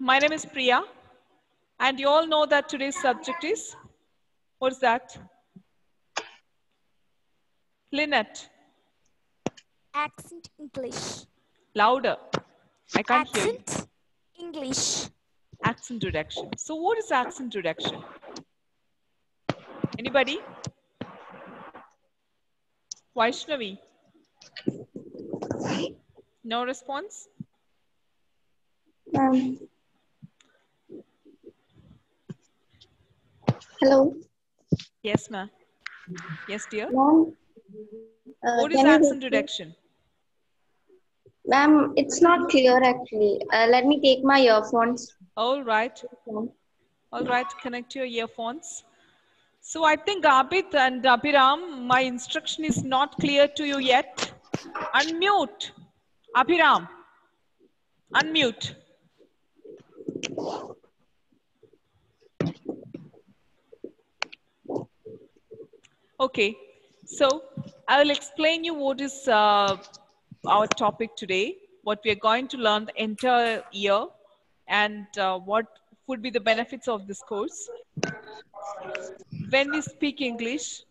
My name is Priya, and you all know that today's subject is, what is that? Lynette. Accent English. Louder. I can't hear you. Accent English. Accent reduction. So what is accent reduction? Anybody? Vaishnavi? No response? Hello. Yes, ma'am. Yes, dear. Ma'am, What is can you accent repeat? reduction? Ma'am, it's not clear actually. Let me take my earphones. All right. All right. Connect your earphones. So I think Abid and Abhiram, my instruction is not clear to you yet. Unmute. Abhiram. Unmute. Okay. So I will explain you what is our topic today, what we are going to learn the entire year, and what would be the benefits of this course. When we speak English,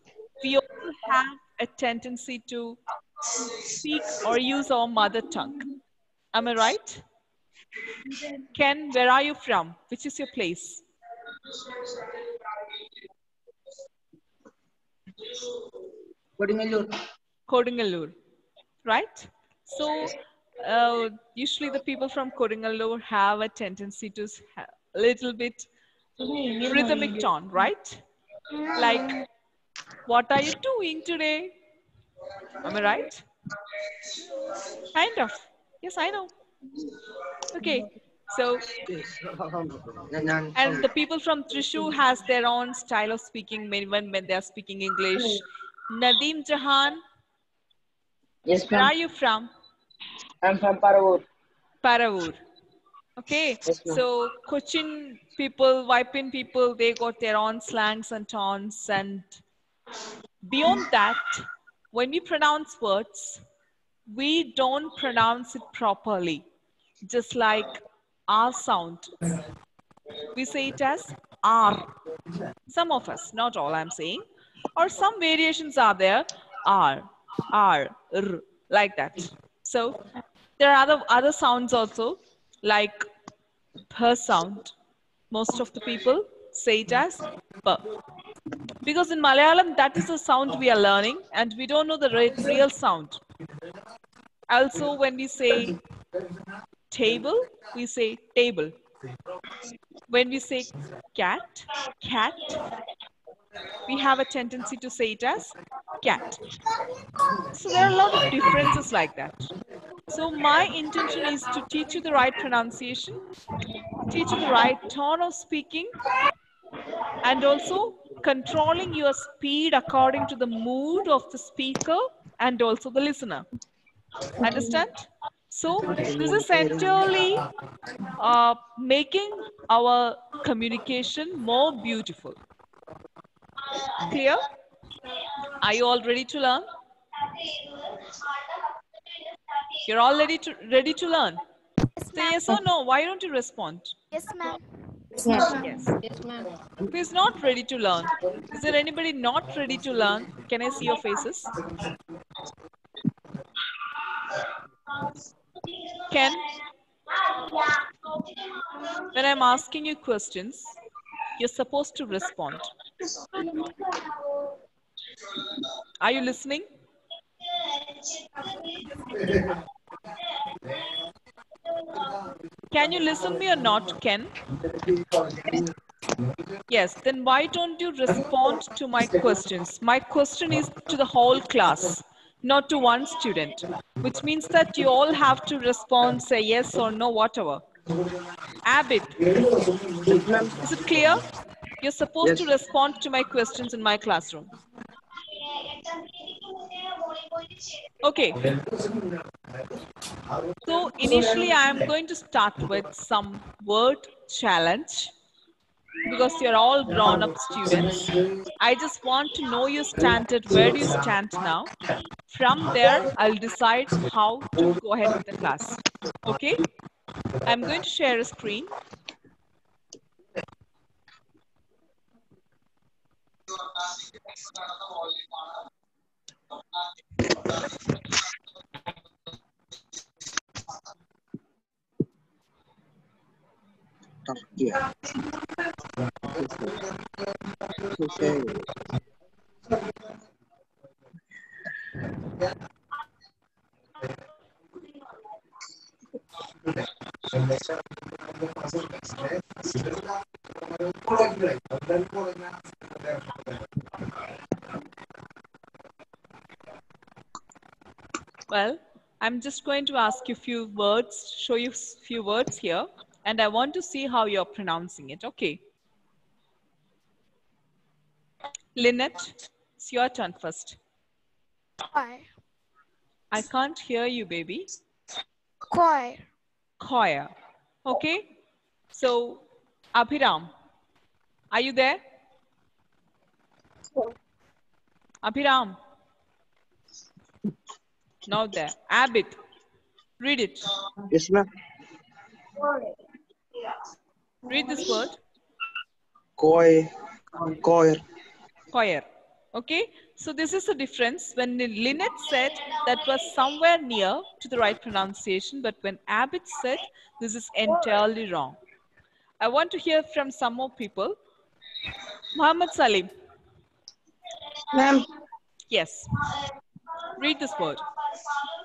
we also have a tendency to speak or use our mother tongue. Am I right? Ken, where are you from? Which is your place? Kodingalur, right? So usually the people from Kodingalur have a tendency to have a little bit rhythmic tone, right? Like, what are you doing today? Am I right? Kind of. Yes, I know. Okay. So, and the people from Trishu has their own style of speaking when they are speaking English. Nadeem Jahan, Yes, where ma'am. are you from? I'm from Paravur. Paravur. Okay. Yes, ma'am. So Cochin people, Waipin people, they got their own slangs and tones. And beyond that, when we pronounce words, we don't pronounce it properly, just like R sound. We say it as R. Some of us, not all I'm saying, or some variations are there, R, R, R, like that. So there are other sounds also, like P sound. Most of the people say it as P. Because in Malayalam, that is the sound we are learning, and we don't know the real sound. Also, when we say table, we say table. When we say cat, cat, we have a tendency to say it as cat. So there are a lot of differences like that. So my intention is to teach you the right pronunciation, teach you the right tone of speaking, and also controlling your speed according to the mood of the speaker and also the listener. Understand? So this is entirely making our communication more beautiful. Clear? Are you all ready to learn? You're all ready to learn? Say yes or no. Why don't you respond? Yes, ma'am. Yes. Who is not ready to learn? Is there anybody not ready to learn? Can I see your faces? Ken, when I'm asking you questions, you're supposed to respond. Are you listening? Can you listen me or not, Ken? Yes, then why don't you respond to my questions? My question is to the whole class, not to one student, which means that you all have to respond, say yes or no, whatever. Abid, is it clear? You're supposed to respond to my questions in my classroom. Okay. So initially, I am going to start with some word challenge because you're all grown-up students. I just want to know your standard. Where do you stand now? From there, I'll decide how to go ahead with the class. Okay? I'm going to share a screen. Yeah. Okay. Well, I'm just going to ask you a few words, show you a few words here, and I want to see how you're pronouncing it. Okay. Lynette, it's your turn first. Choir. I can't hear you, baby. Choir. Choir. Okay. So, Abhiram, are you there? Abhiram. Not there. Abid. Read it. Yes, ma'am. Read this word. Choir. Choir. Choir. Okay. So this is the difference. When Lynette said that was somewhere near to the right pronunciation, but when Abid said this is entirely wrong. I want to hear from some more people. Muhammad Salim. Ma'am. Yes. Read this word.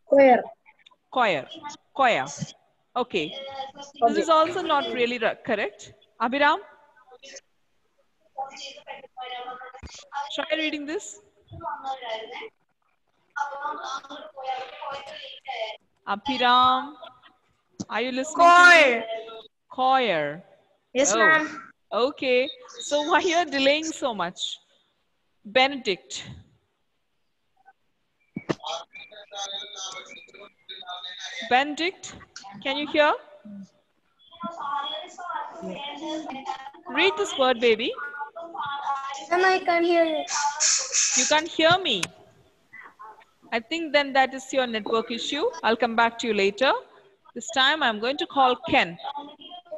Choir. Choir. Choir. Okay. This is also not really correct. Abhiram? Try reading this. Abhiram, are you listening to me? Choir. Yes, Oh, ma'am. okay. So why you're delaying so much? Benedict. Benedict, can you hear? Read this word, baby. Ma'am, I can hear you. You can't hear me. I think then that is your network issue. I'll come back to you later. This time I'm going to call Ken.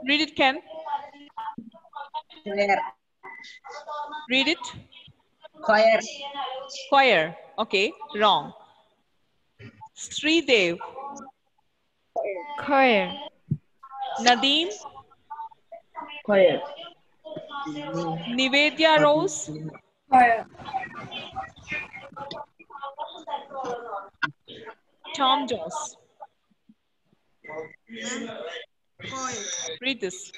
Read it, Ken. Choir. Read it. Choir. Choir. Okay, wrong. Sridev. Choir. Nadeem. Choir. Nivedya Rose. Choir. Tom Joss. Read this.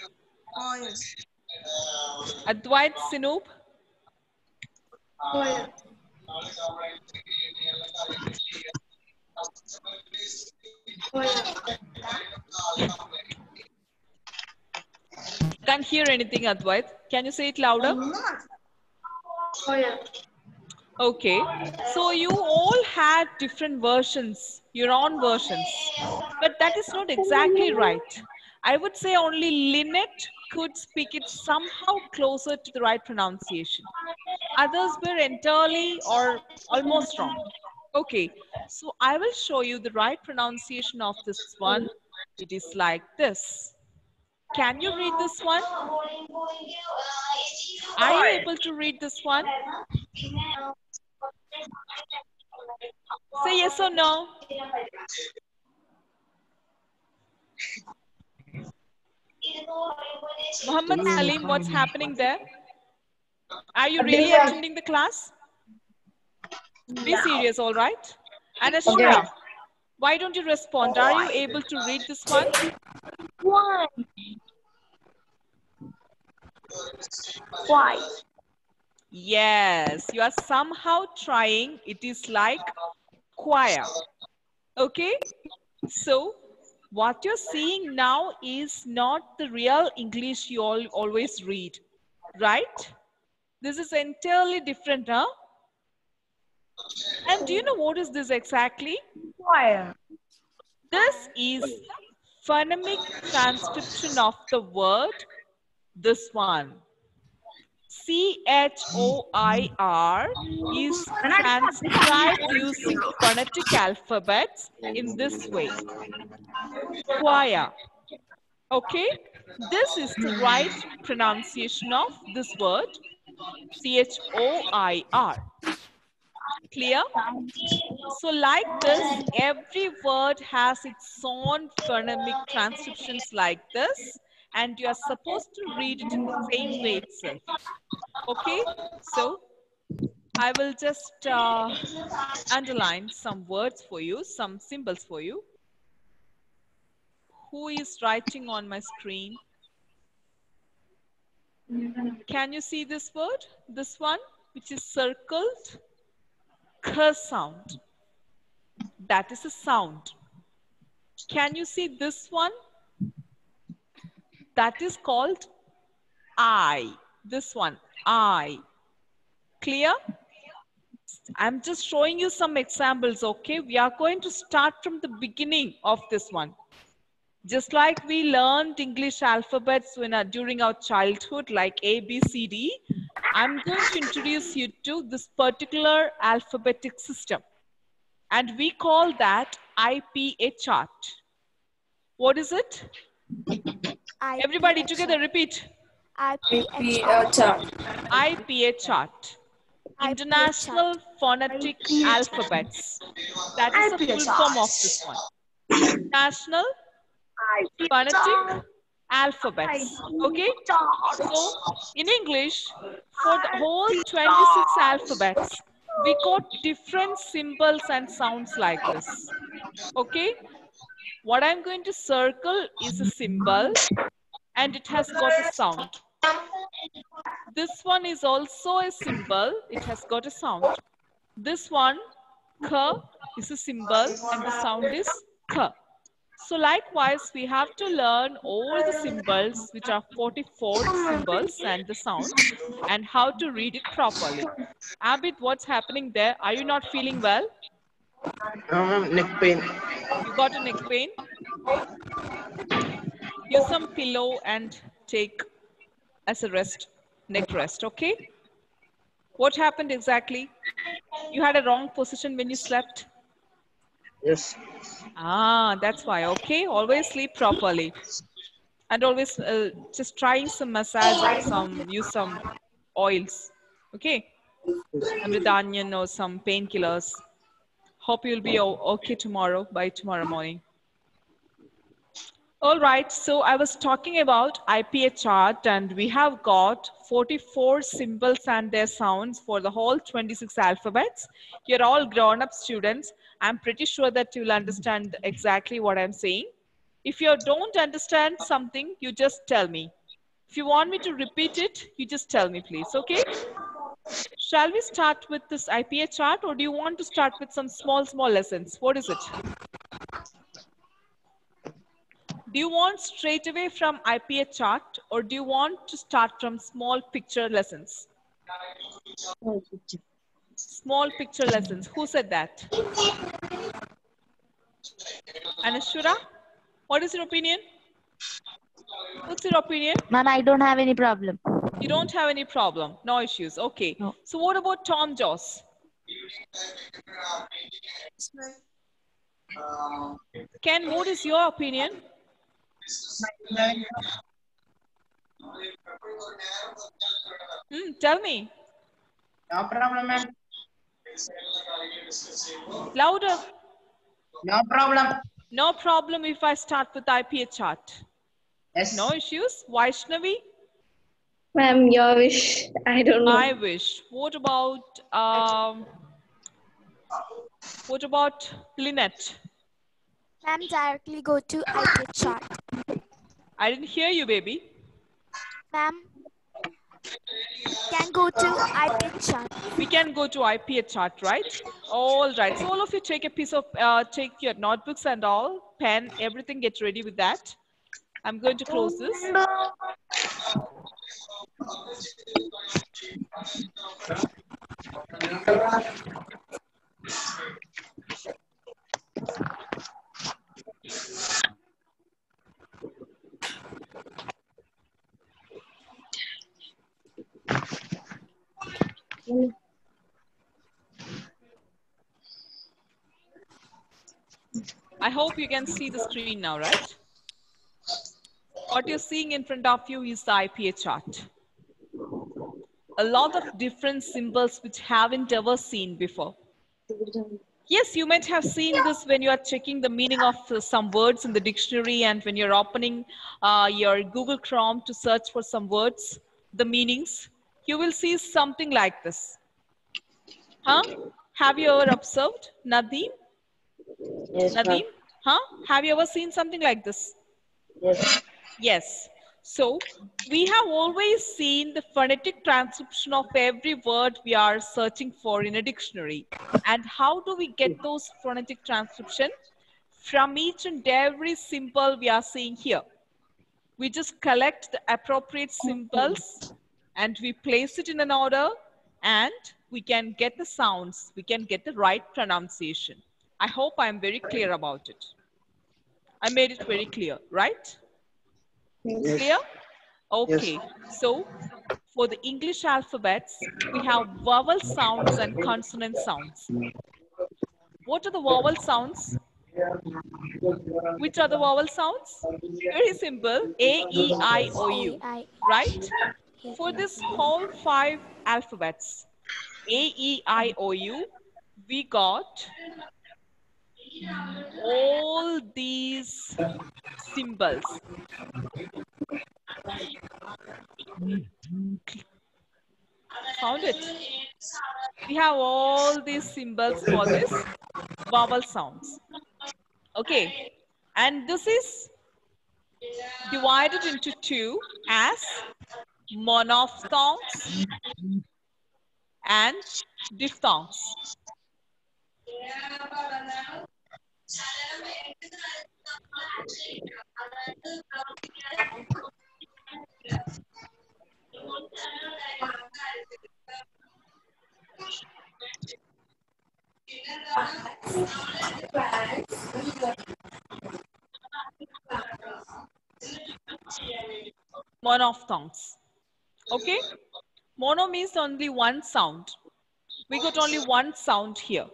Advait Sinoop. Choir. Can't hear anything, Advait. Can you say it louder? Choir. Okay. So you all had different versions, your own versions. But that is not exactly right. I would say only Lynette could speak it somehow closer to the right pronunciation. Others were entirely or almost wrong. Okay, so I will show you the right pronunciation of this one. It is like this. Can you read this one? Are you able to read this one? Say yes or no. Muhammad Salim, what's happening there? Are you really attending the class? Be serious, all right? And Ashura, why don't you respond? Are you able to read this one? Why? Why? Yes, you are somehow trying. It is like choir. Okay? So, what you're seeing now is not the real English you all always read, right? This is entirely different, huh? And do you know what is this exactly? Choir. This is phonemic transcription of the word, this one. CHOIR is transcribed using phonetic alphabets in this way. Choir. Okay? This is the right pronunciation of this word, C-H-O-I-R. Clear? So like this, every word has its own phonemic transcriptions like this, and you are supposed to read it in the same way itself. Okay, so I will just underline some words for you, some symbols for you. Who is writing on my screen? Can you see this word? This one, which is circled? K sound. That is a sound. Can you see this one? That is called I. This one, I. Clear? I'm just showing you some examples, okay? We are going to start from the beginning of this one. Just like we learned English alphabets during our childhood, like A, B, C, D, I'm going to introduce you to this particular alphabetic system. And we call that IPA chart. What is it? Everybody together, repeat. IPA chart. IPA chart. International Phonetic Alphabets. That is the full form of this one. International Phonetic Alphabets. Okay? So, in English, for the whole 26 alphabets, we got different symbols and sounds like this. Okay? What I'm going to circle is a symbol and it has got a sound. This one is also a symbol. It has got a sound. This one, K, is a symbol and the sound is K. So likewise, we have to learn all the symbols, which are 44 symbols and the sound, and how to read it properly. Abid, what's happening there? Are you not feeling well? Neck pain. You got a neck pain? Use some pillow and take as a rest, neck rest, okay? What happened exactly? You had a wrong position when you slept? Yes. Ah, that's why, okay? Always sleep properly. And always just try some massage or use some oils, okay? And with onion or some painkillers. Hope you'll be okay tomorrow, by tomorrow morning. All right, so I was talking about IPA chart and we have got 44 symbols and their sounds for the whole 26 alphabets. You're all grown-up students. I'm pretty sure that you'll understand exactly what I'm saying. If you don't understand something, you just tell me. If you want me to repeat it, you just tell me, please, okay? Shall we start with this IPA chart or do you want to start with some small lessons? What is it? Do you want straight away from IPA chart or do you want to start from small picture lessons? Small picture lessons. Who said that? Anashura, what is your opinion? What's your opinion? Ma'am, I don't have any problem. You don't have any problem. No issues. Okay. No. So what about Tom Joss? Ken, what is your opinion? Tell me. No problem, ma'am. Louder. No problem. No problem if I start with IPA chart. Yes. No issues. Vaishnavi? Ma'am, your wish. I don't know. I wish. What about Lynette? Ma'am, directly go to IPA chart. I didn't hear you, baby. Ma'am, can go to IPA chart. We can go to IPA chart, right? All right. So all of you take a piece of, take your notebooks and all, pen, everything, get ready with that. I'm going to close this. I hope you can see the screen now, right? What you're seeing in front of you is the IPA chart. a lot of different symbols which haven't ever seen before. Yes, you might have seen this when you are checking the meaning of some words in the dictionary, and when you're opening your Google Chrome to search for some words, the meanings, you will see something like this. Huh? Have you ever observed, Nadeem? Yes, ma'am. Nadeem? Huh? Have you ever seen something like this? Yes. Yes. So we have always seen the phonetic transcription of every word we are searching for in a dictionary. And how do we get those phonetic transcription? From each and every symbol we are seeing here. We just collect the appropriate symbols and we place it in an order, and we can get the sounds. We can get the right pronunciation. I hope I'm very clear about it. I made it very clear, right? Yes. Clear? Okay. So for the English alphabets, we have vowel sounds and consonant sounds. What are the vowel sounds? Which are the vowel sounds? Very simple. A, E, I, O, U. I. Right? Yes, For ma'am. this whole 5 alphabets, A, E, I, O, U, we got all these symbols. Found it? We have all these symbols for this vowel sounds. Okay. And this is divided into 2 as monophthongs and diphthongs. Monophthongs. Okay? Mono means only one sound. We got only one sound here.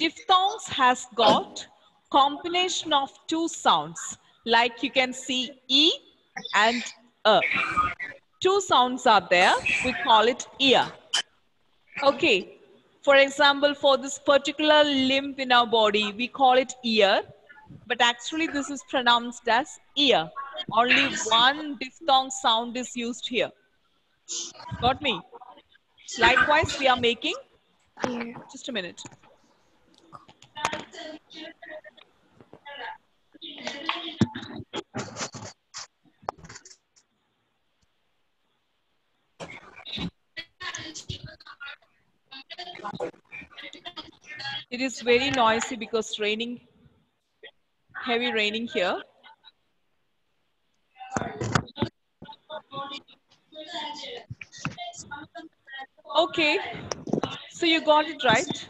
Diphthongs has got combination of 2 sounds. Like you can see E and A. 2 sounds are there. We call it ear. Okay. For example, for this particular limb in our body, we call it ear. But actually, this is pronounced as ear. Only one diphthong sound is used here. Got me? Likewise, we are making, Ear. just a minute. It is very noisy because raining, heavy raining here. Okay, so you got it right.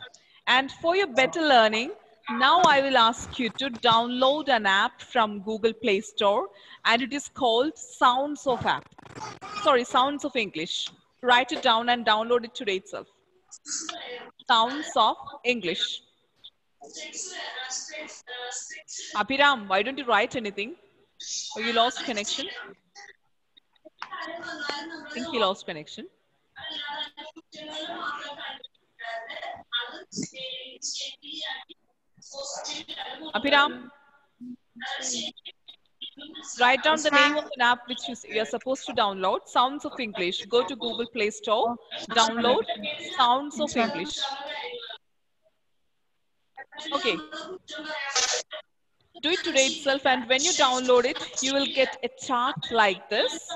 And for your better learning, now I will ask you to download an app from Google Play Store, and it is called Sounds of App. Sorry, Sounds of English. Write it down and download it today itself. Sounds of English. Abhiram, why don't you write anything? Or you lost connection? I think he lost connection. Abhiram, write down the name of an app which you are supposed to download. Sounds of English. Go to Google Play Store, download Sounds of English. Okay. Do it today itself, and when you download it, you will get a chart like this.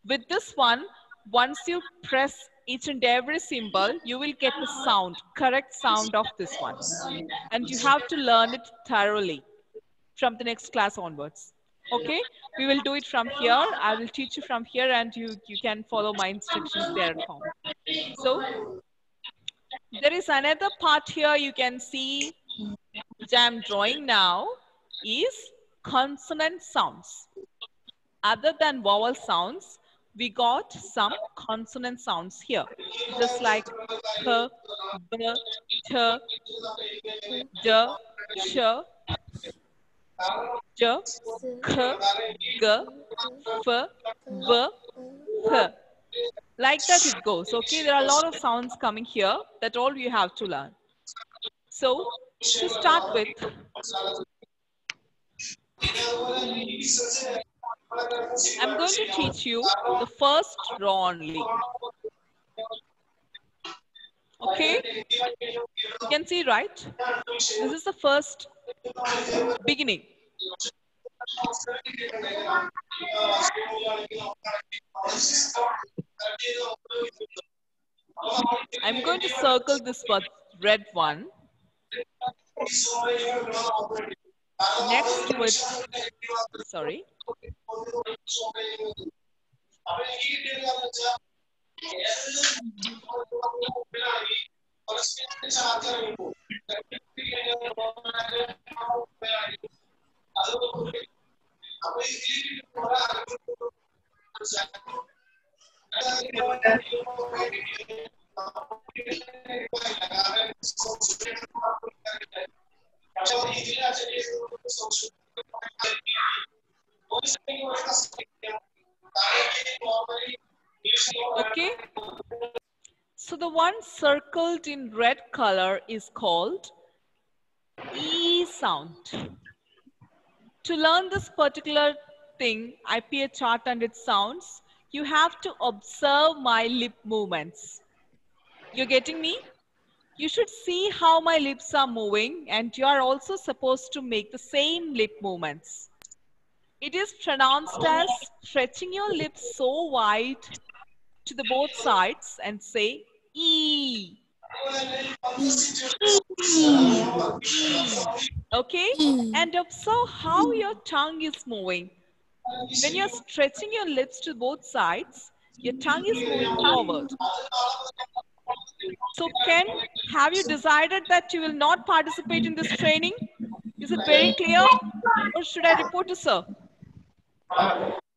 With this one, once you press each and every symbol, you will get the sound, correct sound of this one. And you have to learn it thoroughly from the next class onwards. Okay, we will do it from here. I will teach you from here, and you can follow my instructions there at home. So there is another part here you can see, which I am drawing now, is consonant sounds. Other than vowel sounds, we got some consonant sounds here, just like k, b, th, d, ch, j, k, g, f, v, th. Like that it goes. Okay, there are a lot of sounds coming here. That all you have to learn. So to start with, I'm going to teach you the first row only. Okay, you can see, right? This is the first beginning. I'm going to circle this red one. Next to it, sorry. Okay, so the one circled in red color is called E sound. To learn this particular thing, IPA chart and its sounds, you have to observe my lip movements. You're getting me? You should see how my lips are moving, and you are also supposed to make the same lip movements. It is pronounced as stretching your lips so wide to the both sides and say E. Okay? And observe how your tongue is moving. When you're stretching your lips to both sides, your tongue is moving forward. So Ken, have you decided that you will not participate in this training? Is it very clear? Or should I report to sir?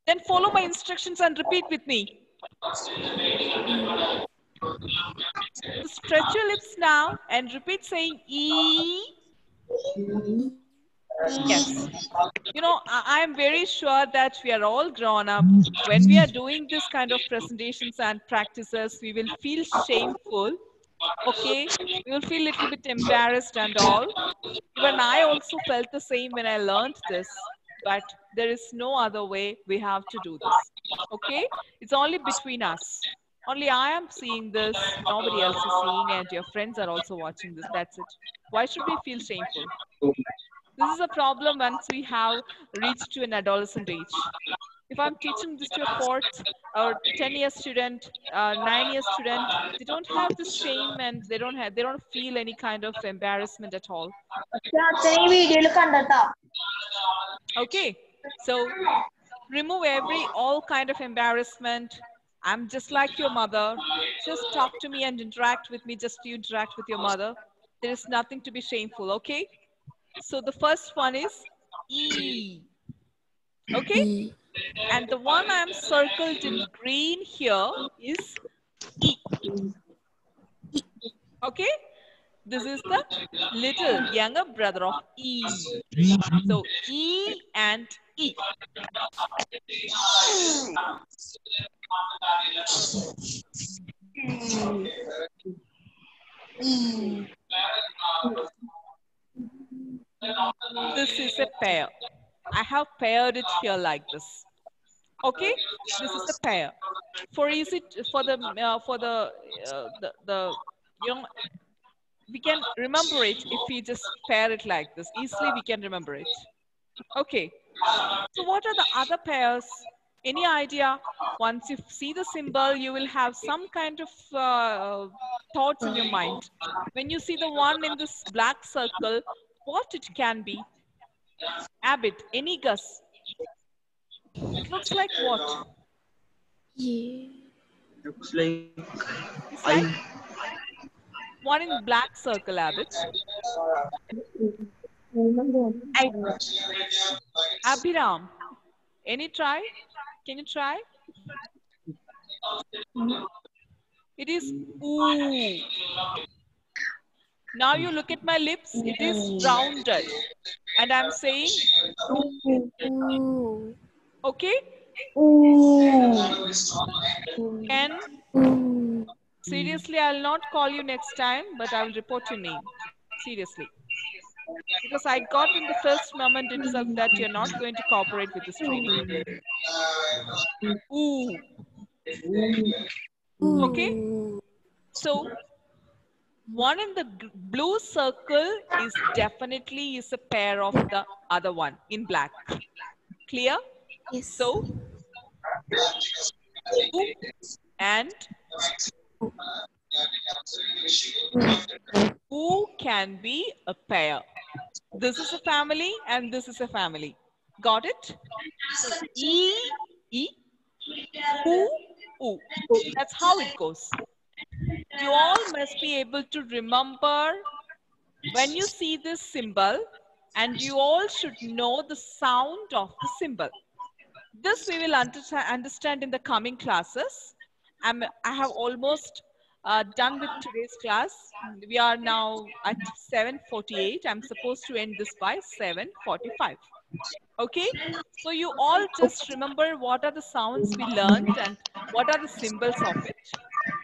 Then follow my instructions and repeat with me. So stretch your lips now and repeat saying E. Yes. You know, I am very sure that we are all grown up. When we are doing this kind of presentations and practices, we will feel shameful. Okay, we will feel a little bit embarrassed and all. Even I also felt the same when I learned this, but there is no other way. We have to do this. Okay, it's only between us. Only I am seeing this, nobody else is seeing, and your friends are also watching this. That's it. Why should we feel shameful? This is a problem once we have reached to an adolescent age. If I'm teaching this to a 4th or 10-year student, 9-year student, they don't have this shame and they don't feel any kind of embarrassment at all. Okay, so remove all kind of embarrassment. I'm just like your mother. Just talk to me and interact with me. Just you interact with your mother. There is nothing to be shameful. Okay. So the first one is E. Okay. And the one I'm circled in green here is E. Okay. This is the little younger brother of E. So E and E. This is a pair. I have paired it here like this. Okay, this is the pair. For easy, for the you know, we can remember it if we just pair it like this. Easily we can remember it. Okay. So what are the other pairs? Any idea? Once you see the symbol, you will have some kind of thoughts in your mind. When you see the one in this black circle, what it can be? Abid, any guess? It looks like what? Looks like It's like one in black circle, Abid. Abhiram, any try? Can you try? It is oo. Now you look at my lips. It is rounded. And I'm saying, Ooh. okay? N. Ooh. Seriously, I'll not call you next time, but I will report your name. Seriously. Because I got in the first moment itself that you're not going to cooperate with this training. Ooh. Okay? Ooh. So, one in the blue circle is definitely is a pair of the other one in black. Clear? Yes. So, oo and oo can be a pair. This is a family and this is a family. Got it? So, E, oo, oo. That's how it goes. You all must be able to remember when you see this symbol, and you all should know the sound of the symbol. This we will understand in the coming classes. I have almost done with today's class. We are now at 7:48. I'm supposed to end this by 7:45. Okay, so you all just remember what are the sounds we learned and what are the symbols of it.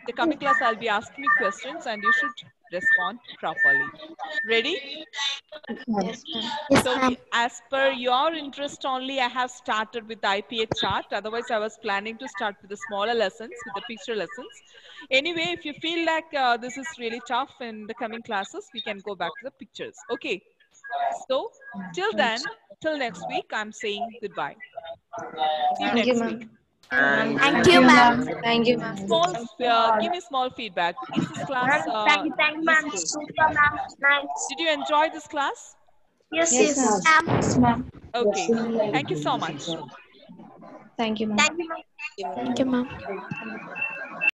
The coming class, I'll be asking you questions and you should respond properly. Ready? Yes, So ma'am. as per your interest only, I have started with the IPA chart. Otherwise, I was planning to start with the smaller lessons, with the picture lessons. Anyway, if you feel like this is really tough in the coming classes, we can go back to the pictures. Okay. So till then, till next week, I'm saying goodbye. See you Thank you, next ma'am. week. Thank you, ma'am. Thank you, ma'am. Small, give me small feedback. Is this class useful? Super, ma'am. Nice. Did you enjoy this class? Yes, Yes, yes. ma'am. Okay. Thank you so much. Thank you, ma'am. Thank you, ma'am. Thank you, ma'am.